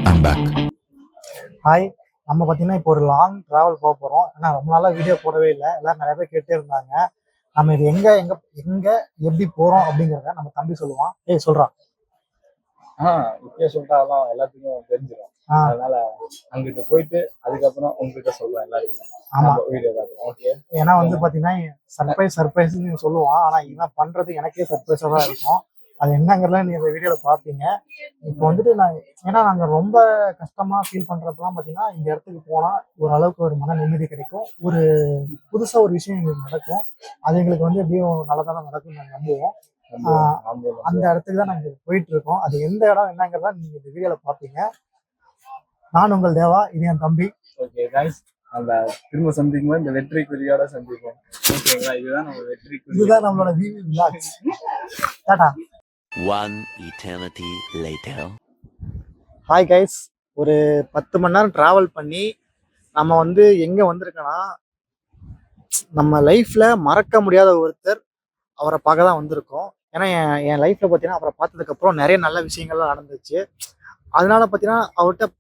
I'm back. Hi, நம்ம பார்த்தீங்கன்னா இப்போ ஒரு லாங் ட்ராவல் போக போகிறோம். ஏன்னா ரொம்ப நாளாக வீடியோ போடவே இல்லை. எல்லாரும் நிறைய பேர் கேட்டே இருந்தாங்க. நம்ம இது எங்கே எங்கே எங்கே எப்படி போகிறோம் அப்படிங்கிறத நம்ம தம்பி சொல்லுவான். சொல்கிறான். இப்பயே சொல்லிட்டாலும் எல்லாத்துக்கும் தெரிஞ்சிடும். அதனால அங்கிட்டு போயிட்டு அதுக்கப்புறம் உங்ககிட்ட சொல்லுவேன் எல்லாத்துக்கும். ஆமா, வீடியோ பார்க்கலாம். ஓகே. ஏன்னா வந்து பார்த்தீங்கன்னா சர்ப்ரைஸ்ன்னு சொல்லுவான். ஆனால் இவன் பண்ணுறது எனக்கே சர்ப்ரைஸாக தான் இருக்கும். அது என்னங்கிறத நீ இந்த வீடியோவில் பார்ப்பீங்க. இப்போ வந்துட்டு ஏன்னா நாங்கள் ரொம்ப கஷ்டமாக ஃபீல் பண்ணுறப்பெல்லாம் பார்த்தீங்கன்னா இந்த இடத்துக்கு போனால் ஓரளவுக்கு ஒரு மன நிம்மதி கிடைக்கும். ஒரு புதுசாக ஒரு விஷயம் எங்களுக்கு நடக்கும். அது எங்களுக்கு வந்து எப்படியும் நல்லதான நடக்கும் நாங்கள் நம்புவோம். அந்த இடத்துக்கு தான் நாங்கள் போயிட்டு இருக்கோம். அது எந்த இடம் என்னங்கிறத நீங்க இந்த வீடியோல பாப்பீங்க. நான் உங்கள் தேவா, இது என் தம்பி. ஓகே गाइस, நம்ம திரும்ப சந்திக்கும் போது இந்த வெற்றி குறியோட சந்திப்போம். ஓகேங்களா? இதுதான் நம்ம வெற்றி குறி. இதுதான் நம்மளோட விவி vlogs. Tata. One eternity later. Hi guys, ஒரு 10 மணி நேரம் டிராவல் பண்ணி நம்ம வந்து எங்க வந்திருக்கோன்னா, நம்ம லைஃப்ல மறக்க முடியாத ஒருத்தர், அவரை பார்க்க தான் வந்திருக்கோம். ஏன்னா என் லைஃப்ல பார்த்தீங்கன்னா அவரை பார்த்ததுக்கப்புறம் நிறைய நல்ல விஷயங்கள்லாம் நடந்துச்சு. அதனால பார்த்தீங்கன்னா அவர்கிட்ட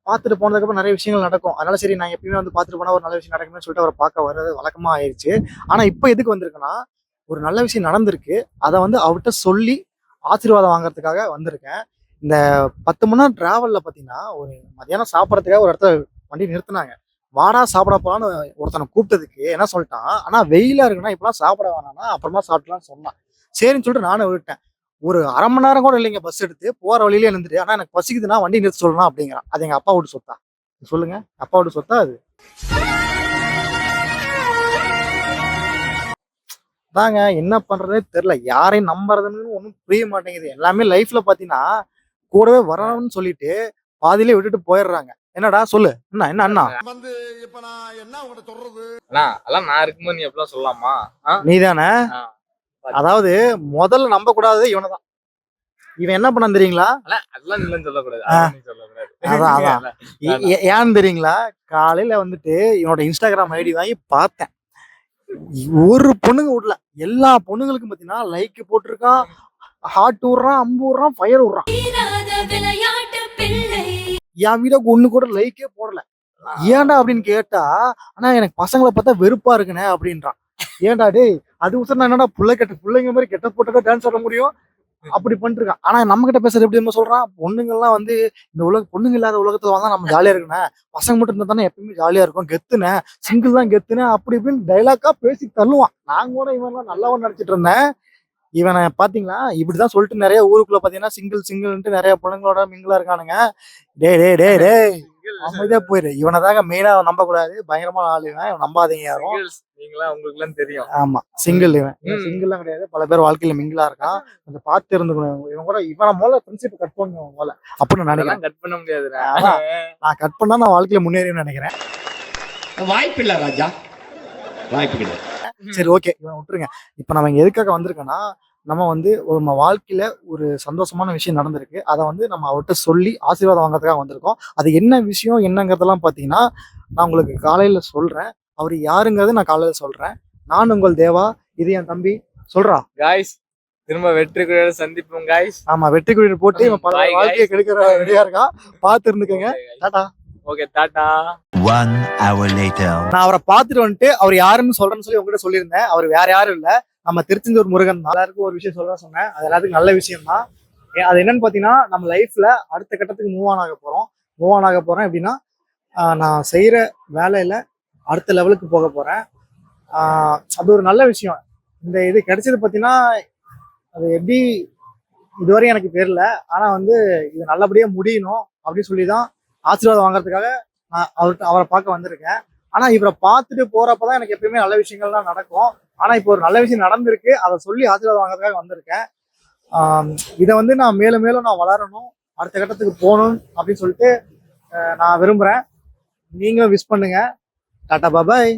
பார்த்துட்டு போனதுக்கப்புறம் நிறைய விஷயங்கள் நடக்கும். அதனால சரி, நான் எப்பயுமே வந்து பார்த்துட்டு போனால் ஒரு நல்ல விஷயம் நடக்கும்னு சொல்லிட்டு அவரை பார்க்க வர்றது வழக்கமாக ஆயிடுச்சு. ஆனால் இப்போ எதுக்கு வந்திருக்குன்னா, ஒரு நல்ல விஷயம் நடந்திருக்கு, அதை வந்து அவர்கிட்ட சொல்லி ஆசீர்வாதம் வாங்குறதுக்காக வந்திருக்கேன். இந்த 10 மணி நேரம் டிராவலில் பார்த்தீங்கன்னா ஒரு மதியானம் சாப்பிட்றதுக்காக ஒரு இடத்துல வண்டி நிறுத்தினாங்க. வாடா சாப்பிட போலான்னு ஒருத்தனை கூப்பிட்டதுக்கு என்ன சொல்லிட்டான், ஆனால் வெயிலாக இருக்குன்னா இப்பெல்லாம் சாப்பிட வேணாம்னா அப்புறமா சாப்பிடலான்னு சொன்னான். சரின்னு சொல்லிட்டு நானும் விட்டேன். ஒரு அரை மணி நேரம் கூட இல்லைங்க பஸ் எடுத்து போகிற வழியிலே இருந்துட்டு, ஆனால் எனக்கு பசிக்குதுன்னா வண்டி நிறுத்த சொல்லலாம் அப்படிங்கிறான். அது எங்கள் அப்பா விட்டு சொத்தா? சொல்லுங்க, அப்பா விட்டு சொத்தா அது? தாங்க என்ன பண்றதே தெரியல. யாரையும் நம்புறதுன்னு ஒன்றும் புரிய மாட்டேங்குது. எல்லாமே லைஃப்ல பார்த்தீங்கன்னா கூடவே வரணும்னு சொல்லிட்டு பாதியிலே விட்டுட்டு போயிடுறாங்க. என்னடா சொல்லு, என்ன என்ன அண்ணா வந்து இப்ப நான் என்ன உங்கள்ட்ட சொல்றது? அண்ணா, அதெல்லாம் நான் இருக்கும்போது நீ எப்பலாம் சொல்லலாமா? நீதானே? அதாவது முதல்ல நம்ப கூடாது இவனதான். இவன் என்ன பண்ணான்னு தெரியுங்களா? அதெல்லாம் இல்லைன்னு சொல்லக்கூடாது. அதான் அதான் ஏன்னு தெரியுங்களா? காலையில வந்துட்டு இவனோட இன்ஸ்டாகிராம் ஐடி வாங்கி பார்த்தேன். ஒரு பொண்ணுங்க விடல, எல்லா பொண்ணுங்களுக்கும் பாத்தீங்கன்னா லைக் போட்டிருக்கான், ஹார்ட் விடுறான், அம்பு விடுறான், ஃபயர் விடுறான். என் வீடியோக்கு ஒண்ணு கூட லைக்கே போடல. ஏன்டா அப்படின்னு கேட்டா, ஆனா எனக்கு பசங்களை பார்த்தா வெறுப்பா இருக்குனே அப்படின்றான். ஏன்டா டேய், அது உசர் என்னடா பிள்ளைங்க மாதிரி கெட்ட போட்டதா டான்ஸ் ஆட முடியும் அப்படி பண்ணிட்டு இருக்கான். ஆனா நம்ம கிட்ட பேசுறது எப்படி நம்ம சொல்றான், பொண்ணுங்கள்லாம் வந்து இந்த பொண்ணுங்க இல்லாத உலகத்துல வந்தா நம்ம ஜாலியா இருக்குண்ணே, பசங்க மட்டும் இருந்தா தானே எப்பயுமே ஜாலியா இருக்கும், கெத்துனே, சிங்கிள் தான் கெத்துனே அப்படி இப்படின்னு டைலாக்கா பேசி தள்ளுவான். நான் கூட இவன்லாம் நல்லவன் நினைச்சிட்டு இருந்தேன். இவனை பாத்தீங்களா இப்படிதான் சொல்லிட்டு நிறைய ஊருக்குள்ள பாத்தீங்கன்னா சிங்கிள்ன்ட்டு நிறைய பொண்ணுங்களோட மிங்கிலா இருக்கானுங்க. டே டே டே டே அமைதியா போயிரு. இவனை தாங்க மெயினா நம்ப கூடாது, பயங்கரமான ஆள் இவன், முதல்ல யாரும் நீங்களா உங்களுக்கு எல்லாம் தெரியும். ஆமா, சிங்கிள் இவன் சிங்கிள்லாம் கிடையாது, பல பேர் வாழ்க்கையில மிங்கிலா இருக்கான். கொஞ்சம் பார்த்து இருந்துக்கணும். இவன் கூட இவனை முதல்ல ஃப்ரெண்ட்ஷிப் கட் பண்ணுவோம் முதல்ல அப்படின்னு நினைக்கிறேன். கட் பண்ண முடியாது. நான் கட் பண்ணா நான் வாழ்க்கையில முன்னேறின்னு நினைக்கிறேன். வாய்ப்பு இல்ல ராஜா, வாய்ப்பு கிடையாது. சரி ஓகே, இவன் விட்டுருங்க. இப்ப நம்ம இங்க எதுக்காக வந்திருக்கோன்னா, நம்ம வந்து நம்ம வாழ்க்கையில ஒரு சந்தோஷமான விஷயம் நடந்திருக்கு, அதை வந்து நம்ம அவர்கிட்ட சொல்லி ஆசீர்வாதம் வாங்குறதுக்காக வந்திருக்கோம். அது என்ன விஷயம் என்னங்கிறதெல்லாம் பாத்தீங்கன்னா நான் உங்களுக்கு காலையில சொல்றேன். அவர் யாருங்கிறது நான் காலையில சொல்றேன். நான் உங்கள் தேவா, இது என் தம்பி. சொல்றா காய்ஸ், திரும்ப வெற்றி குறியோட சந்திப்போம் காய்ஸ். ஆமா, வெற்றி குறி போட்டு இவன் பல வாழ்க்கையை கெடுக்கிற ரெடியா இருக்கான். பார்த்து இருந்துக்கங்க. டாடா. ஓகே, டாடா. 1 hour later. நான் அவரை பார்த்துட்டு வந்துட்டு அவர் யாருன்னு சொல்றேன்னு சொல்லி உங்ககிட்ட சொல்லியிருந்தேன். அவர் வேற யாரும் இல்ல, நம்ம திருச்செந்தூர் முருகன் தான். எல்லாருக்கும் ஒரு விஷயம் சொல்ல சொன்னேன், அது எல்லாத்துக்கும் நல்ல விஷயம் தான். அது என்னன்னு பாத்தீங்கன்னா, நம்ம லைஃப்ல அடுத்த கட்டத்துக்கு மூவ் ஆன் ஆக போறேன் எப்படின்னா, நான் செய்யற வேலையில அடுத்த லெவலுக்கு போக போறேன். அது ஒரு நல்ல விஷயம். இந்த இது கிடைச்சது பாத்தீங்கன்னா, அது எப்படி இதுவரையும் எனக்கு தெரியல. ஆனா வந்து இது நல்லபடியா முடியணும் அப்படின்னு சொல்லிதான் ஆசீர்வாதம் வாங்குறதுக்காக நான் அவரை பார்க்க வந்திருக்கேன். ஆனா இவரை பார்த்துட்டு போறப்பதான் எனக்கு எப்பயுமே நல்ல விஷயங்கள்லாம் நடக்கும். ஆனா இப்போ ஒரு நல்ல விஷயம் நடந்திருக்கு, அதை சொல்லி ஆசீர்வாதம் வாங்குறதுக்காக வந்திருக்கேன். இதை வந்து நான் மேலும் மேலும் நான் வளரணும், அடுத்த கட்டத்துக்கு போகணும் அப்படின்னு சொல்லிட்டு நான் விரும்புறேன். நீங்களும் விஷ் பண்ணுங்க. டாடா பாபாய்.